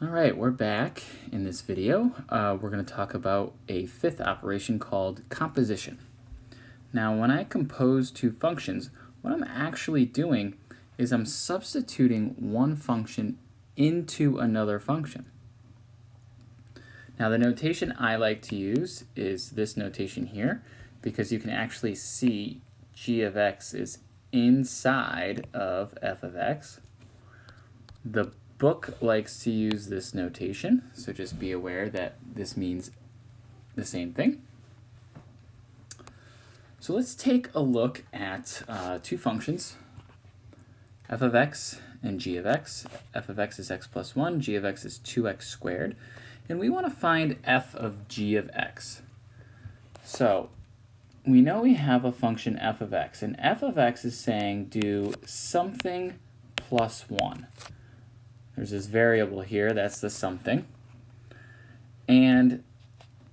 All right, we're back in this video. We're going to talk about a fifth operation called composition. Now, when I compose two functions, what I'm actually doing is I'm substituting one function into another function. Now, the notation I like to use is this notation here, because you can actually see g of x is inside of f of x. The book likes to use this notation, so just be aware that this means the same thing. So let's take a look at two functions, f of x and g of x. F of x is x plus 1, g of x is 2x squared, and we want to find f of g of x. So we know we have a function f of x, and f of x is saying do something plus 1. There's this variable here, that's the something. And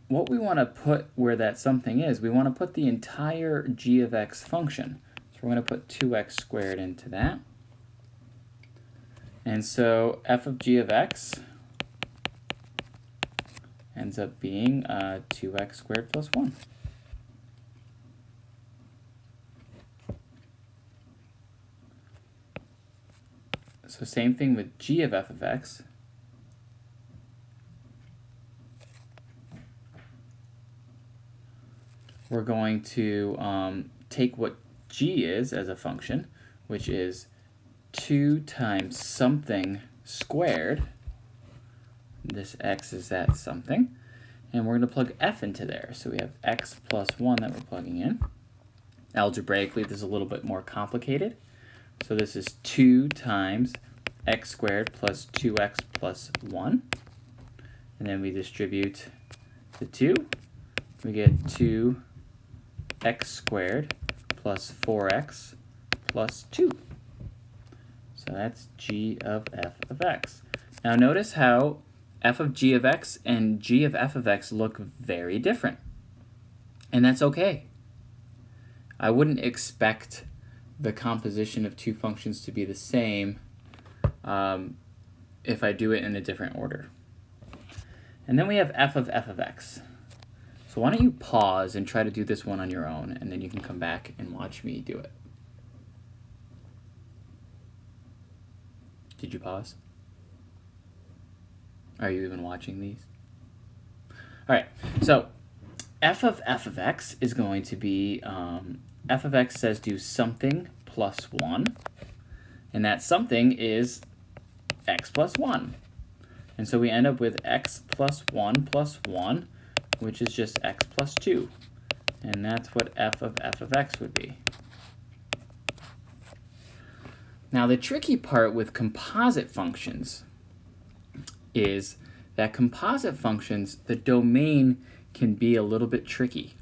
what we want to put where that something is, we want to put the entire g of x function. So we're going to put 2x squared into that. And so f of g of x ends up being 2x squared plus 1. So same thing with g of f of x. We're going to take what g is as a function, which is 2 times something squared. This x is that something. And we're going to plug f into there. So we have x plus 1 that we're plugging in. Algebraically, this is a little bit more complicated. So this is 2 times x squared plus 2x plus 1. And then we distribute the 2. We get 2x squared plus 4x plus 2. So that's g of f of x. Now notice how f of g of x and g of f of x look very different. And that's okay. I wouldn't expect the composition of two functions to be the same if I do it in a different order. And then we have f of x. So why don't you pause and try to do this one on your own, and then you can come back and watch me do it. Did you pause? Are you even watching these? All right, so f of x is going to be, f of x says do something plus 1, and that something is x plus 1. And so we end up with x plus 1 plus 1, which is just x plus 2. And that's what f of x would be. Now the tricky part with composite functions is that composite functions, the domain can be a little bit tricky.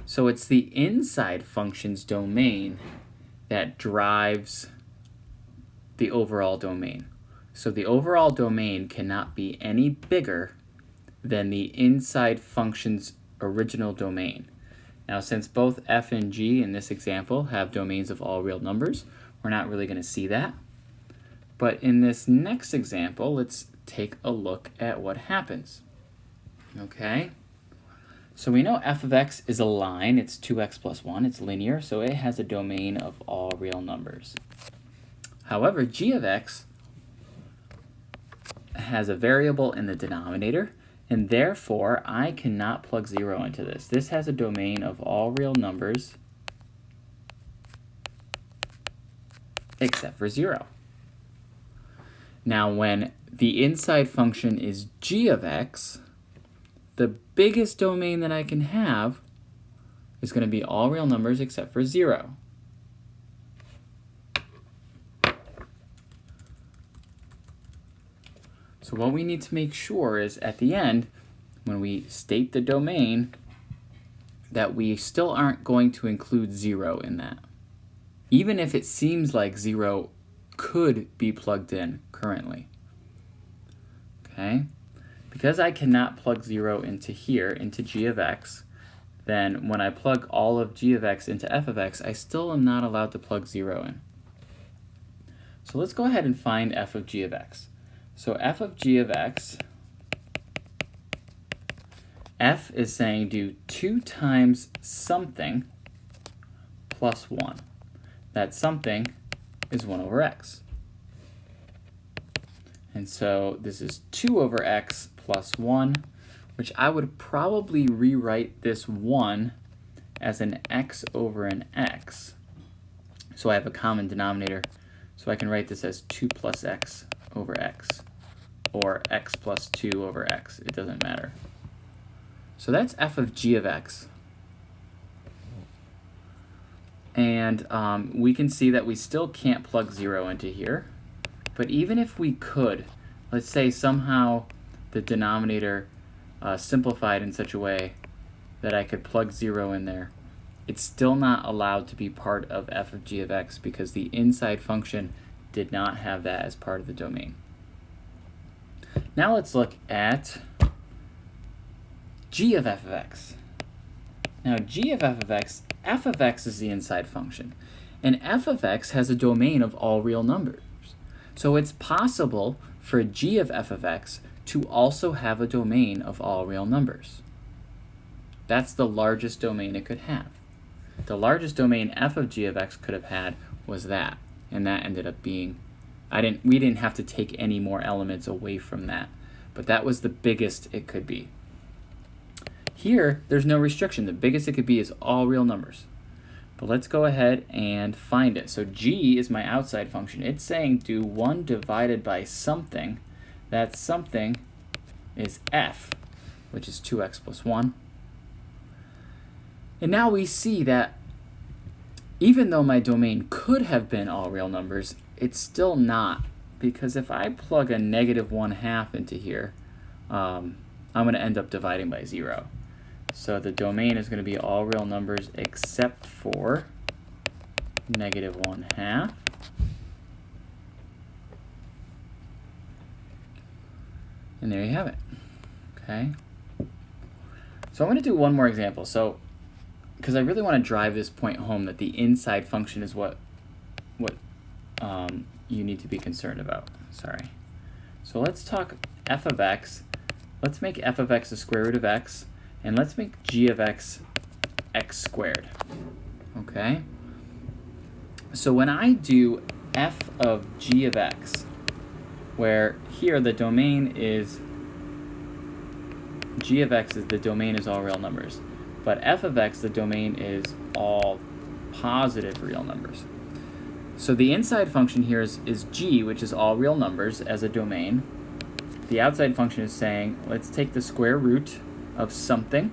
So it's the inside function's domain that drives the overall domain. So the overall domain cannot be any bigger than the inside function's original domain. Now, since both f and g in this example have domains of all real numbers, we're not really going to see that. But in this next example, let's take a look at what happens. Okay? So we know f of x is a line. It's 2x plus 1. It's linear, so it has a domain of all real numbers. However, g of x has a variable in the denominator, and therefore I cannot plug 0 into this. This has a domain of all real numbers except for 0. Now when the inside function is g of x, the biggest domain that I can have is going to be all real numbers except for 0. So what we need to make sure is at the end, when we state the domain, that we still aren't going to include 0 in that. Even if it seems like 0 could be plugged in currently. Okay? Because I cannot plug 0 into here, into g of x, then when I plug all of g of x into f of x, I still am not allowed to plug 0 in. So let's go ahead and find f of g of x. So f of g of x, f is saying do 2 times something plus 1. That something is 1 over x. And so this is 2 over x plus 1, which I would probably rewrite this 1 as an x over an x. So I have a common denominator. So I can write this as 2 plus x over x, or x plus 2 over x. It doesn't matter. So that's f of g of x. And we can see that we still can't plug 0 into here. But even if we could, let's say somehow the denominator simplified in such a way that I could plug 0 in there, it's still not allowed to be part of f of g of x because the inside function did not have that as part of the domain. Now let's look at g of f of x. Now g of f of x is the inside function. And f of x has a domain of all real numbers. So it's possible for g of f of x to also have a domain of all real numbers. That's the largest domain it could have. The largest domain f of g of x could have had was that, and that ended up being, we didn't have to take any more elements away from that, but that was the biggest it could be. Here, there's no restriction. The biggest it could be is all real numbers. But let's go ahead and find it. So g is my outside function. It's saying do 1 divided by something. That something is f, which is 2x plus 1. And now we see that even though my domain could have been all real numbers, it's still not. Because if I plug a negative 1/2 into here, I'm going to end up dividing by 0. So the domain is going to be all real numbers except for negative 1/2. And there you have it. Okay. So I'm going to do one more example. So, because I really want to drive this point home that the inside function is what you need to be concerned about. Sorry. So let's talk f of x. Let's make f of x the square root of x. And let's make g of x x squared. Okay? So when I do f of g of x, where here the domain is, g of x is the domain is all real numbers. But f of x, the domain is all positive real numbers. So the inside function here is g, which is all real numbers, as a domain. The outside function is saying, let's take the square root of something.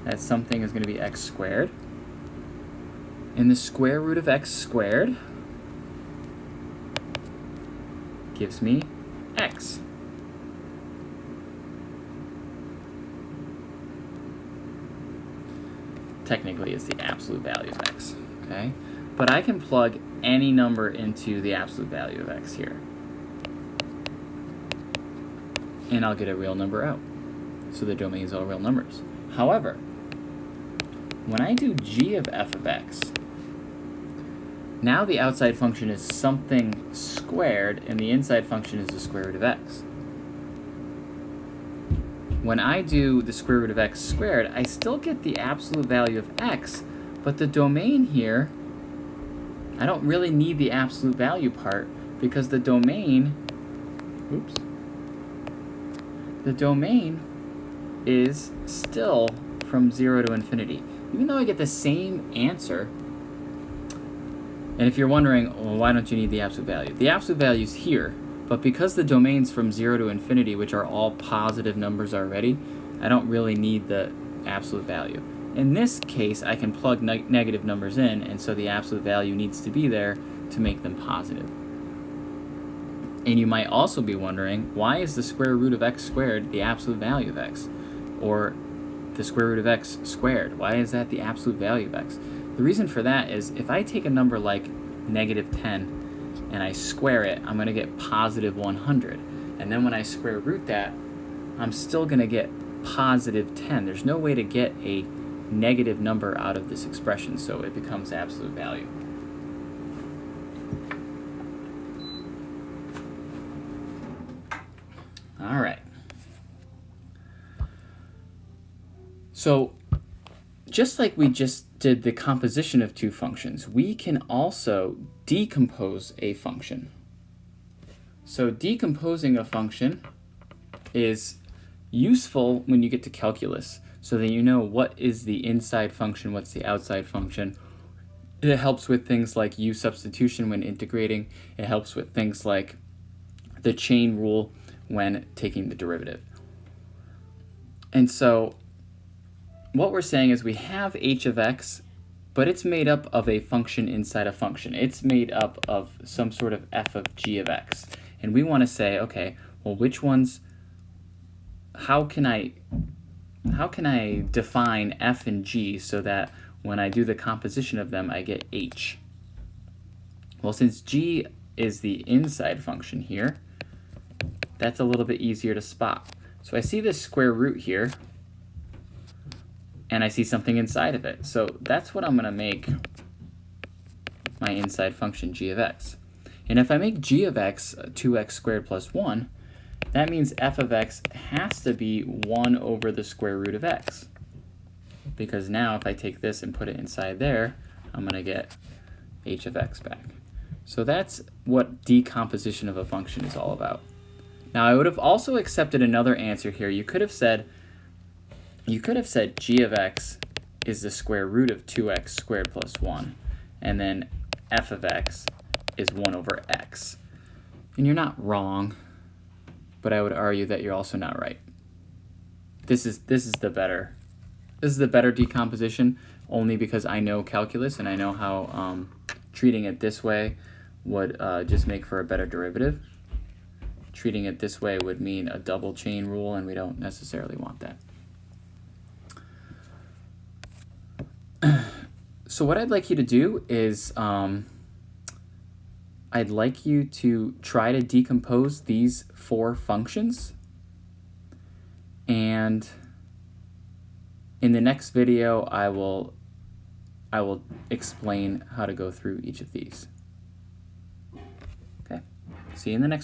That something is going to be x squared. And the square root of x squared gives me x. Technically, it's the absolute value of x, okay? But I can plug any number into the absolute value of x here. And I'll get a real number out. So the domain is all real numbers. However, when I do g of f of x, now the outside function is something squared, and the inside function is the square root of x. When I do the square root of x squared, I still get the absolute value of x, but the domain here, I don't really need the absolute value part, because the domain, the domain is still from 0 to infinity. Even though I get the same answer, and if you're wondering, well, why don't you need the absolute value? The absolute value is here, but because the domain's from 0 to infinity, which are all positive numbers already, I don't really need the absolute value. In this case, I can plug negative numbers in, and so the absolute value needs to be there to make them positive. And you might also be wondering, why is the square root of x squared the absolute value of x? Or the square root of x squared, why is that the absolute value of x? The reason for that is if I take a number like negative 10 and I square it, I'm going to get positive 100. And then when I square root that, I'm still going to get positive 10. There's no way to get a negative number out of this expression, so it becomes absolute value. So just like we just did the composition of two functions, we can also decompose a function. So decomposing a function is useful when you get to calculus, so that you know what is the inside function, what's the outside function. It helps with things like U substitution when integrating. It helps with things like the chain rule when taking the derivative. And so what we're saying is we have h of x, but it's made up of a function inside a function. It's made up of some sort of f of g of x. And we want to say, okay, well, which ones, how can I define f and g so that when I do the composition of them, I get h? Well, since g is the inside function here, that's a little bit easier to spot. So I see this square root here, and I see something inside of it. So that's what I'm going to make my inside function g of x. And if I make g of x 2x squared plus 1, that means f of x has to be 1 over the square root of x. Because now if I take this and put it inside there, I'm going to get h of x back. So that's what decomposition of a function is all about. Now I would have also accepted another answer here. You could have said g of x is the square root of 2x squared plus 1, and then f of x is 1 over x. And you're not wrong, but I would argue that you're also not right. This is the better decomposition, only because I know calculus and I know how treating it this way would just make for a better derivative. Treating it this way would mean a double chain rule, and we don't necessarily want that. So what I'd like you to do is I'd like you to try to decompose these 4 functions, and in the next video I will explain how to go through each of these. Okay, see you in the next one.